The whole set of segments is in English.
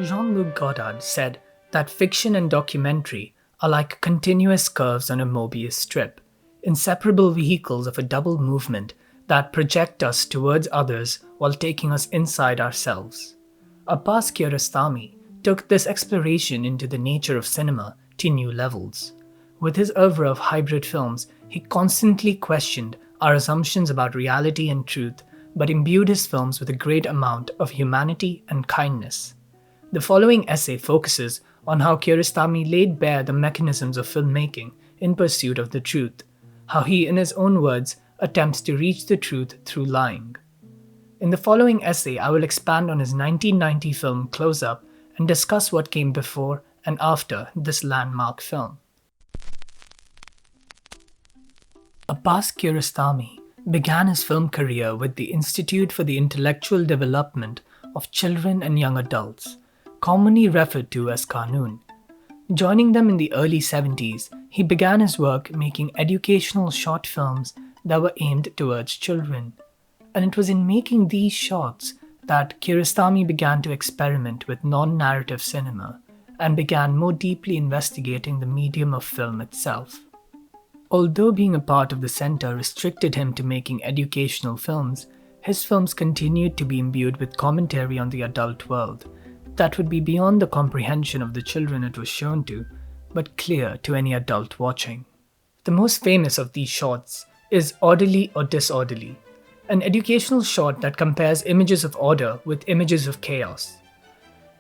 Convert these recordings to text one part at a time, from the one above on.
Jean-Luc Godard said that fiction and documentary are like continuous curves on a Mobius strip, inseparable vehicles of a double movement that project us towards others while taking us inside ourselves. Abbas Kiarostami took this exploration into the nature of cinema to new levels. With his oeuvre of hybrid films, he constantly questioned our assumptions about reality and truth, but imbued his films with a great amount of humanity and kindness. The following essay focuses on how Kiarostami laid bare the mechanisms of filmmaking in pursuit of the truth, how he, in his own words, attempts to reach the truth through lying. In the following essay, I will expand on his 1990 film Closeup and discuss what came before and after this landmark film. Abbas Kiarostami began his film career with the Institute for the Intellectual Development of Children and Young Adults, commonly referred to as Qanun. Joining them in the early 70s, he began his work making educational short films that were aimed towards children. And it was in making these shorts that Kiarostami began to experiment with non-narrative cinema and began more deeply investigating the medium of film itself. Although being a part of the center restricted him to making educational films, his films continued to be imbued with commentary on the adult world that would be beyond the comprehension of the children it was shown to, but clear to any adult watching. The most famous of these shorts is Orderly or Disorderly, an educational short that compares images of order with images of chaos.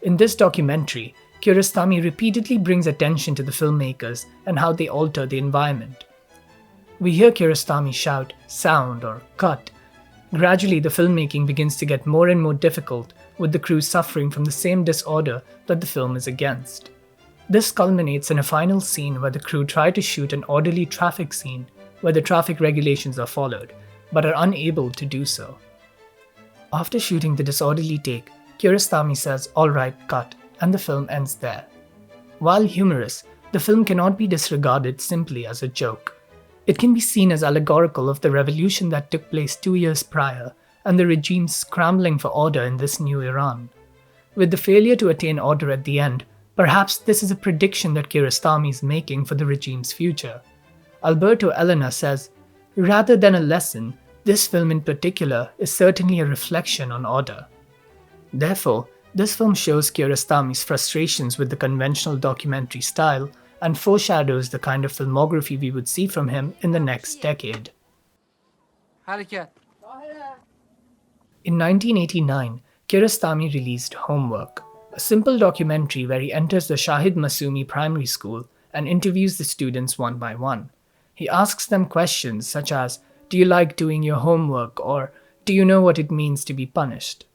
In this documentary, Kiarostami repeatedly brings attention to the filmmakers and how they alter the environment. We hear Kiarostami shout, sound, or cut. Gradually, the filmmaking begins to get more and more difficult, with the crew suffering from the same disorder that the film is against. This culminates in a final scene where the crew try to shoot an orderly traffic scene where the traffic regulations are followed, but are unable to do so. After shooting the disorderly take, Kiarostami says, "Alright, cut," and the film ends there. While humorous, the film cannot be disregarded simply as a joke. It can be seen as allegorical of the revolution that took place 2 years prior and the regime's scrambling for order in this new Iran. With the failure to attain order at the end, perhaps this is a prediction that Kiarostami is making for the regime's future. Alberto Elena says, "Rather than a lesson, this film in particular is certainly a reflection on order." Therefore, this film shows Kiarostami's frustrations with the conventional documentary style and foreshadows the kind of filmography we would see from him in the next decade. In 1989, Kiarostami released Homework, a simple documentary where he enters the Shahid Masumi Primary School and interviews the students one by one. He asks them questions such as, "Do you like doing your homework?" or "Do you know what it means to be punished?"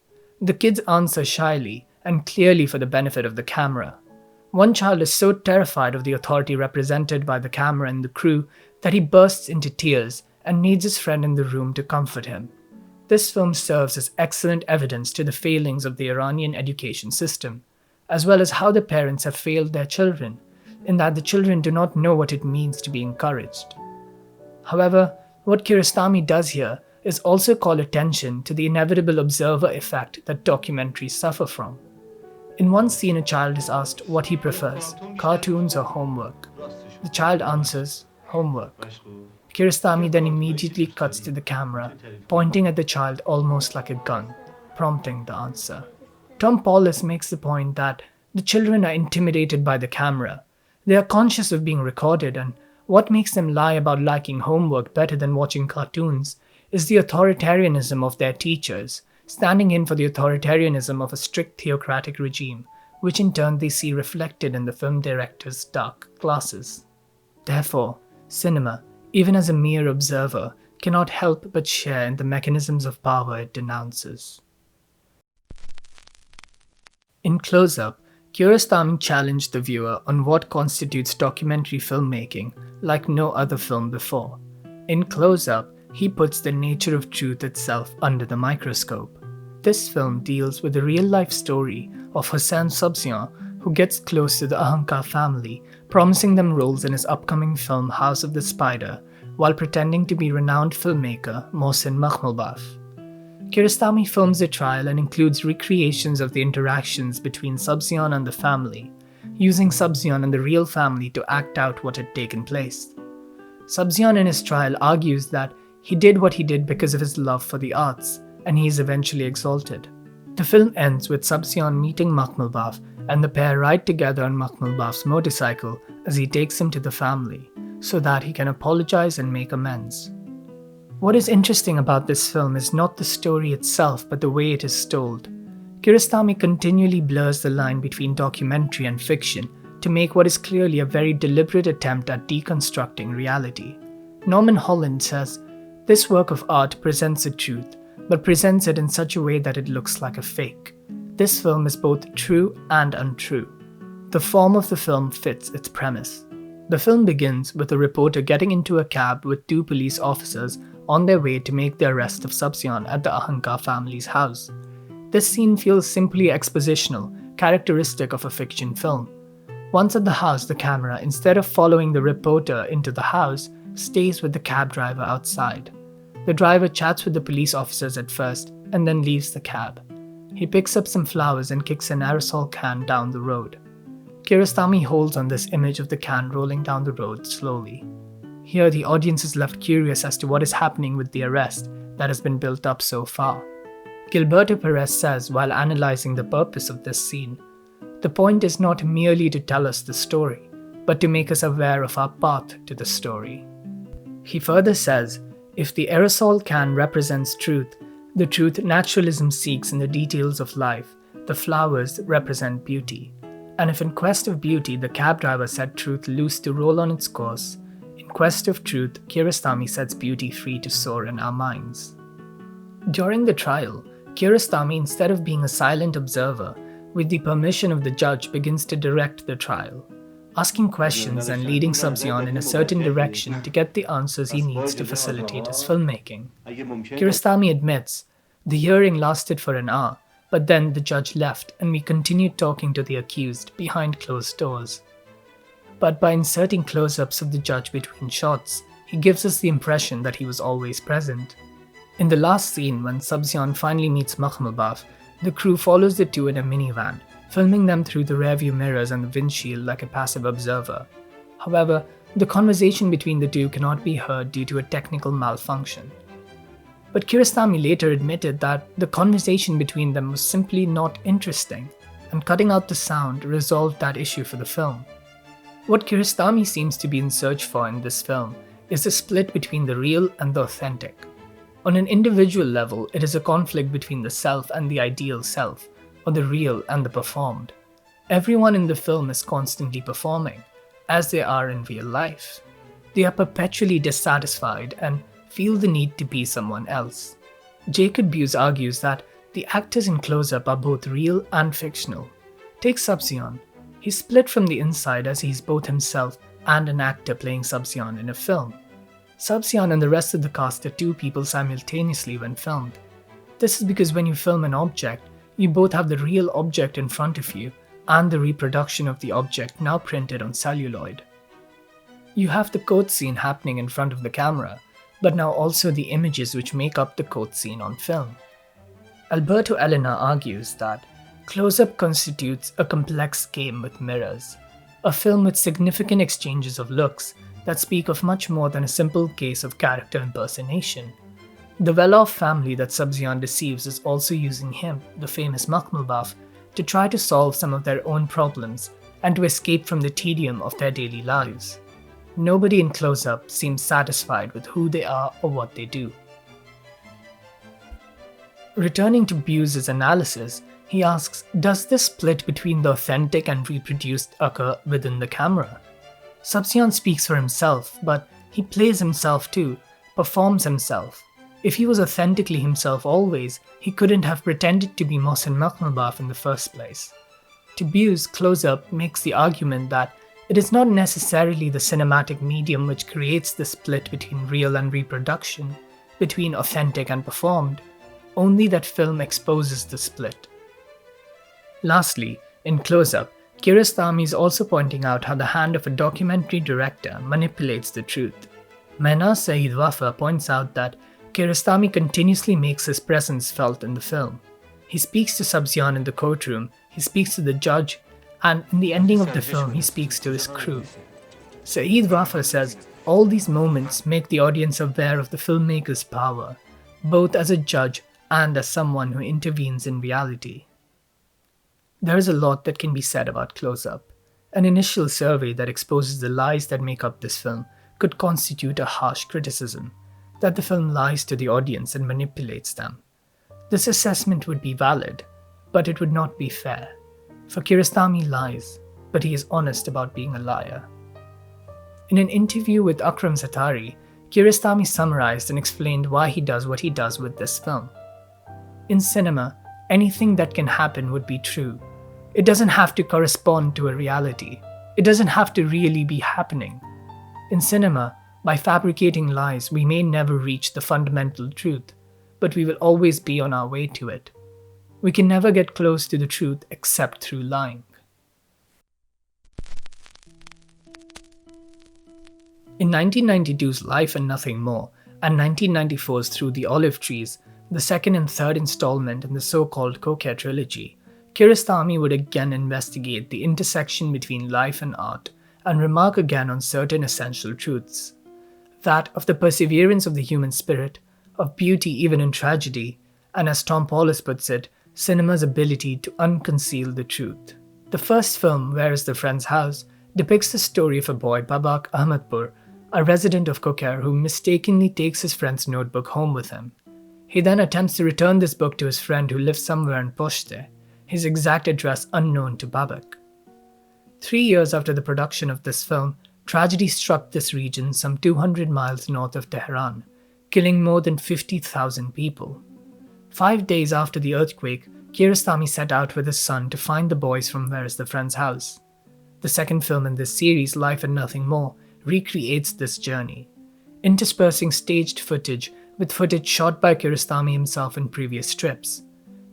The kids answer shyly and clearly for the benefit of the camera. One child is so terrified of the authority represented by the camera and the crew that he bursts into tears and needs his friend in the room to comfort him. This film serves as excellent evidence to the failings of the Iranian education system, as well as how the parents have failed their children, in that the children do not know what it means to be encouraged. However, what Kiarostami does here is also call attention to the inevitable observer effect that documentaries suffer from. In one scene, a child is asked what he prefers, cartoons or homework. The child answers, "Homework." Kiarostami then immediately cuts to the camera, pointing at the child almost like a gun, prompting the answer. Tom Paulus makes the point that the children are intimidated by the camera. They are conscious of being recorded, and what makes them lie about liking homework better than watching cartoons is the authoritarianism of their teachers, standing in for the authoritarianism of a strict theocratic regime, which in turn they see reflected in the film director's dark glasses. Therefore, cinema, even as a mere observer, cannot help but share in the mechanisms of power it denounces. In Closeup, Kiarostami challenged the viewer on what constitutes documentary filmmaking like no other film before. In Closeup, he puts the nature of truth itself under the microscope. This film deals with the real-life story of Hossein Sabzian, who gets close to the Ahankar family, promising them roles in his upcoming film House of the Spider, while pretending to be renowned filmmaker Mohsen Makhmalbaf. Kiarostami films the trial and includes recreations of the interactions between Sabzian and the family, using Sabzian and the real family to act out what had taken place. Sabzian in his trial argues that he did what he did because of his love for the arts, and he is eventually exalted. The film ends with Sabzian meeting Makhmalbaf, and the pair ride together on Makhmalbaf's motorcycle as he takes him to the family, so that he can apologize and make amends. What is interesting about this film is not the story itself, but the way it is told. Kiarostami continually blurs the line between documentary and fiction to make what is clearly a very deliberate attempt at deconstructing reality. Norman Holland says, "This work of art presents the truth, but presents it in such a way that it looks like a fake. This film is both true and untrue. The form of the film fits its premise." The film begins with a reporter getting into a cab with two police officers on their way to make the arrest of Sabzian at the Ahankar family's house. This scene feels simply expositional, characteristic of a fiction film. Once at the house, the camera, instead of following the reporter into the house, stays with the cab driver outside. The driver chats with the police officers at first and then leaves the cab. He picks up some flowers and kicks an aerosol can down the road. Kiarostami holds on this image of the can rolling down the road slowly. Here, the audience is left curious as to what is happening with the arrest that has been built up so far. Gilberto Perez says while analyzing the purpose of this scene, "The point is not merely to tell us the story, but to make us aware of our path to the story." He further says, "If the aerosol can represents truth, the truth naturalism seeks in the details of life, the flowers represent beauty. And if in quest of beauty the cab driver set truth loose to roll on its course, in quest of truth, Kiarostami sets beauty free to soar in our minds." During the trial, Kiarostami, instead of being a silent observer, with the permission of the judge, begins to direct the trial, asking questions and leading Sabzian in a certain direction to get the answers he needs to facilitate his filmmaking. Kiarostami admits, "The hearing lasted for an hour, but then the judge left and we continued talking to the accused behind closed doors." But by inserting close-ups of the judge between shots, he gives us the impression that he was always present. In the last scene, when Sabzian finally meets Makhmalbaf, the crew follows the two in a minivan, filming them through the rearview mirrors and the windshield like a passive observer. However, the conversation between the two cannot be heard due to a technical malfunction. But Kiarostami later admitted that the conversation between them was simply not interesting, and cutting out the sound resolved that issue for the film. What Kiarostami seems to be in search for in this film is the split between the real and the authentic. On an individual level, it is a conflict between the self and the ideal self, or the real and the performed. Everyone in the film is constantly performing, as they are in real life. They are perpetually dissatisfied and feel the need to be someone else. Jacob Buse argues that the actors in Closeup are both real and fictional. Take Sabzian. He's split from the inside as he's both himself and an actor playing Sabzian in a film. Sabzian and the rest of the cast are two people simultaneously when filmed. This is because when you film an object, you both have the real object in front of you and the reproduction of the object now printed on celluloid. You have the court scene happening in front of the camera, but now also the images which make up the court scene on film. Alberto Elena argues that Closeup constitutes a complex game with mirrors, a film with significant exchanges of looks that speak of much more than a simple case of character impersonation. The well-off family that Sabzian deceives is also using him, the famous Makhmalbaf, to try to solve some of their own problems and to escape from the tedium of their daily lives. Nobody in Closeup seems satisfied with who they are or what they do. Returning to Buse's analysis, he asks, does this split between the authentic and reproduced occur within the camera? Sabzian speaks for himself, but he plays himself too, performs himself. If he was authentically himself always, he couldn't have pretended to be Mohsen Makhmalbaf in the first place. To Buse, Closeup makes the argument that it is not necessarily the cinematic medium which creates the split between real and reproduction, between authentic and performed, only that film exposes the split. Lastly, in Closeup, Kiarostami is also pointing out how the hand of a documentary director manipulates the truth. Mehna Saeed Wafa points out that Kiarostami continuously makes his presence felt in the film. He speaks to Sabzian in the courtroom, he speaks to the judge, and in the ending of the film, he speaks to his crew. Saeed Rafa says, all these moments make the audience aware of the filmmaker's power, both as a judge and as someone who intervenes in reality. There is a lot that can be said about Closeup. An initial survey that exposes the lies that make up this film could constitute a harsh criticism, that the film lies to the audience and manipulates them. This assessment would be valid, but it would not be fair. For Kiarostami lies, but he is honest about being a liar. In an interview with Akram Satari, Kiarostami summarized and explained why he does what he does with this film. In cinema, anything that can happen would be true. It doesn't have to correspond to a reality. It doesn't have to really be happening. In cinema, by fabricating lies, we may never reach the fundamental truth, but we will always be on our way to it. We can never get close to the truth except through lying. In 1992's Life and Nothing More and 1994's Through the Olive Trees, the second and third installment in the so-called Kokya trilogy, Kiarostami would again investigate the intersection between life and art and remark again on certain essential truths. That of the perseverance of the human spirit, of beauty even in tragedy, and as Tom Paulus puts it, cinema's ability to unconceal the truth. The first film, Where is the Friend's House, depicts the story of a boy, Babak Ahmadpur, a resident of Kokar who mistakenly takes his friend's notebook home with him. He then attempts to return this book to his friend who lives somewhere in Pushte, his exact address unknown to Babak. 3 years after the production of this film, tragedy struck this region some 200 miles north of Tehran, killing more than 50,000 people. 5 days after the earthquake, Kiarostami set out with his son to find the boys from Where is the Friend's House. The second film in this series, Life and Nothing More, recreates this journey, interspersing staged footage with footage shot by Kiarostami himself in previous strips,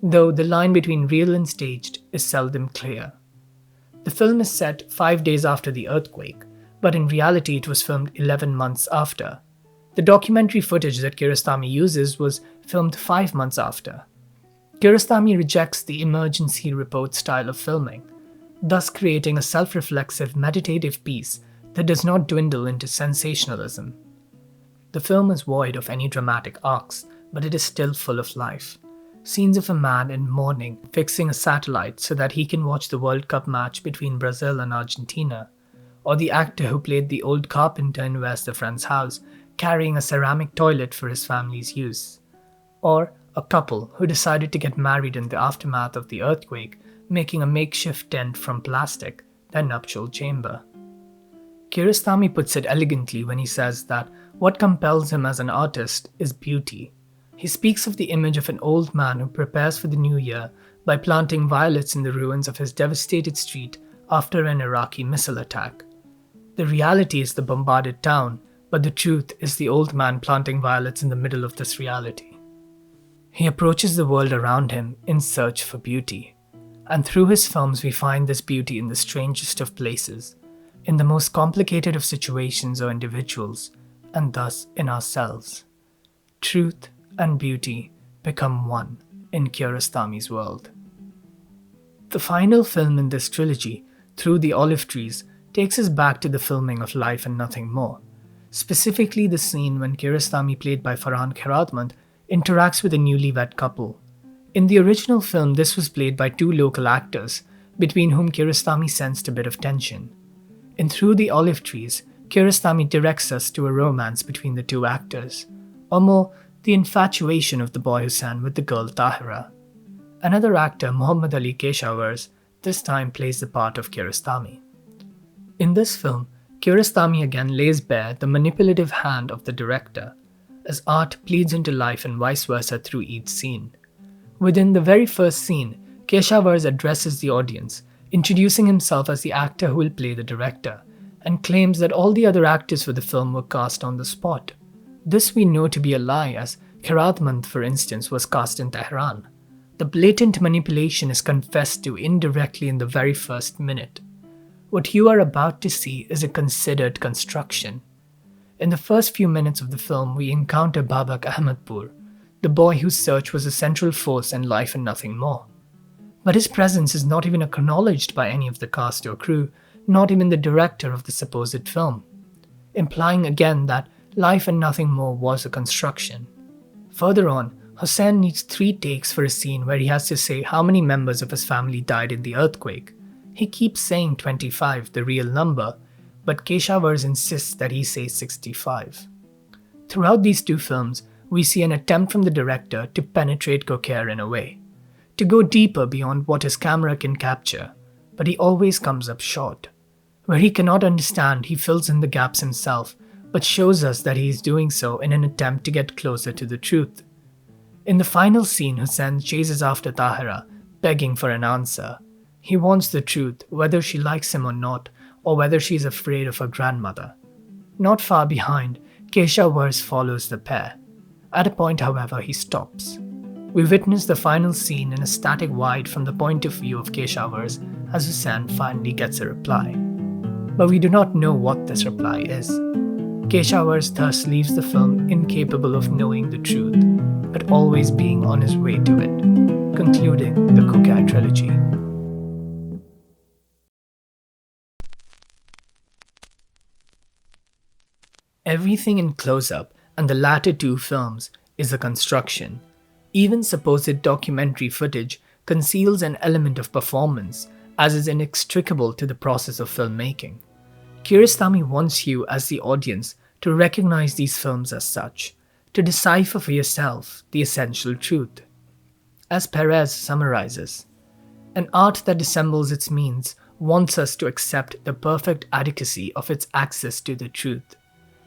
though the line between real and staged is seldom clear. The film is set 5 days after the earthquake, but in reality it was filmed 11 months after. The documentary footage that Kiarostami uses was filmed 5 months after. Kiarostami rejects the emergency report style of filming, thus creating a self-reflexive, meditative piece that does not dwindle into sensationalism. The film is void of any dramatic arcs, but it is still full of life. Scenes of a man in mourning fixing a satellite so that he can watch the World Cup match between Brazil and Argentina, or the actor who played the old carpenter in Where's the Friend's House carrying a ceramic toilet for his family's use, or a couple who decided to get married in the aftermath of the earthquake, making a makeshift tent from plastic, their nuptial chamber. Kiarostami puts it elegantly when he says that what compels him as an artist is beauty. He speaks of the image of an old man who prepares for the new year by planting violets in the ruins of his devastated street after an Iraqi missile attack. The reality is the bombarded town, but the truth is the old man planting violets in the middle of this reality. He approaches the world around him in search for beauty, and through his films we find this beauty in the strangest of places, in the most complicated of situations or individuals, and thus in ourselves. Truth and beauty become one in Kiarostami's world. The final film in this trilogy, Through the Olive Trees, takes us back to the filming of Life and Nothing More, specifically the scene when Kiarostami, played by Farhan Kheratmand, interacts with a newlywed couple. In the original film, this was played by two local actors, between whom Kiarostami sensed a bit of tension. In Through the Olive Trees, Kiarostami directs us to a romance between the two actors, or more, the infatuation of the boy Hussain with the girl Tahira. Another actor, Muhammad Ali Keshawars, this time plays the part of Kiarostami. In this film, Kiarostami again lays bare the manipulative hand of the director, as art bleeds into life and vice versa through each scene. Within the very first scene, Keshawars addresses the audience, introducing himself as the actor who will play the director, and claims that all the other actors for the film were cast on the spot. This we know to be a lie, as Kheratmand, for instance, was cast in Tehran. The blatant manipulation is confessed to indirectly in the very first minute. What you are about to see is a considered construction. In the first few minutes of the film, we encounter Babak Ahmedpur, the boy whose search was a central force in life and nothing more. But his presence is not even acknowledged by any of the cast or crew, not even the director of the supposed film, implying again that Life and Nothing More was a construction. Further on, Hussain needs 3 takes for a scene where he has to say how many members of his family died in the earthquake. He keeps saying 25, the real number, but Keshavars insists that he says 65. Throughout these 2 films, we see an attempt from the director to penetrate Kokare in a way, to go deeper beyond what his camera can capture, but he always comes up short. Where he cannot understand, he fills in the gaps himself, but shows us that he is doing so in an attempt to get closer to the truth. In the final scene, Hussain chases after Tahira, begging for an answer. He wants the truth, whether she likes him or not, or whether she is afraid of her grandmother. Not far behind, Keshavars follows the pair. At a point, however, he stops. We witness the final scene in a static wide from the point of view of Keshavars as Hussain finally gets a reply. But we do not know what this reply is. Keshavars thus leaves the film incapable of knowing the truth, but always being on his way to it, concluding the Kokare trilogy. Everything in Closeup and the latter 2 films is a construction. Even supposed documentary footage conceals an element of performance, as is inextricable to the process of filmmaking. Kiarostami wants you, as the audience, to recognize these films as such, to decipher for yourself the essential truth. As Perez summarizes, an art that dissembles its means wants us to accept the perfect adequacy of its access to the truth.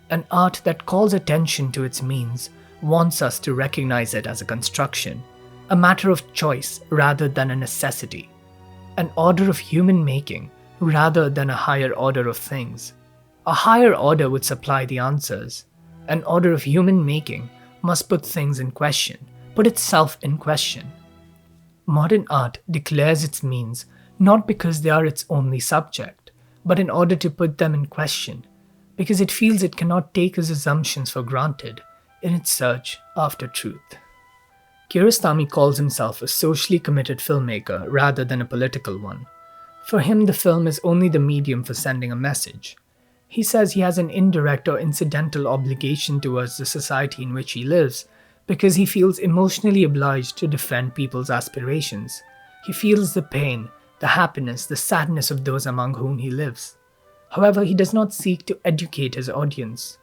An art that calls attention to its means wants us to recognize it as a construction, a matter of choice rather than a necessity, an order of human making rather than a higher order of things. A higher order would supply the answers. An order of human making must put things in question, put itself in question. Modern art declares its means not because they are its only subject, but in order to put them in question, because it feels it cannot take its assumptions for granted in its search after truth. Kiarostami calls himself a socially committed filmmaker rather than a political one. For him, the film is only the medium for sending a message. He says he has an indirect or incidental obligation towards the society in which he lives because he feels emotionally obliged to defend people's aspirations. He feels the pain, the happiness, the sadness of those among whom he lives. However, he does not seek to educate his audience.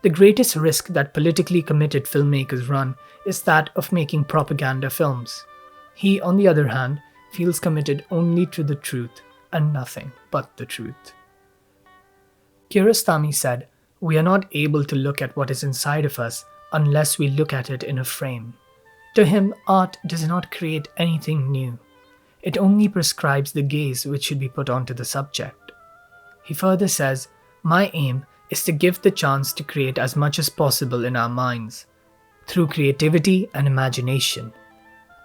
The greatest risk that politically committed filmmakers run is that of making propaganda films. He, on the other hand, feels committed only to the truth and nothing but the truth. Kiarostami said, "We are not able to look at what is inside of us unless we look at it in a frame." To him, art does not create anything new. It only prescribes the gaze which should be put onto the subject. He further says, "My aim is to give the chance to create as much as possible in our minds, through creativity and imagination.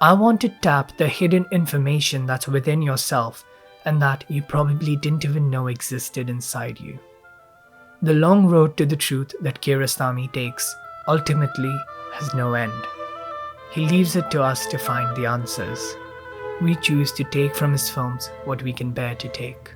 I want to tap the hidden information that's within yourself and that you probably didn't even know existed inside you." The long road to the truth that Kiarostami takes ultimately has no end. He leaves it to us to find the answers. We choose to take from his films what we can bear to take.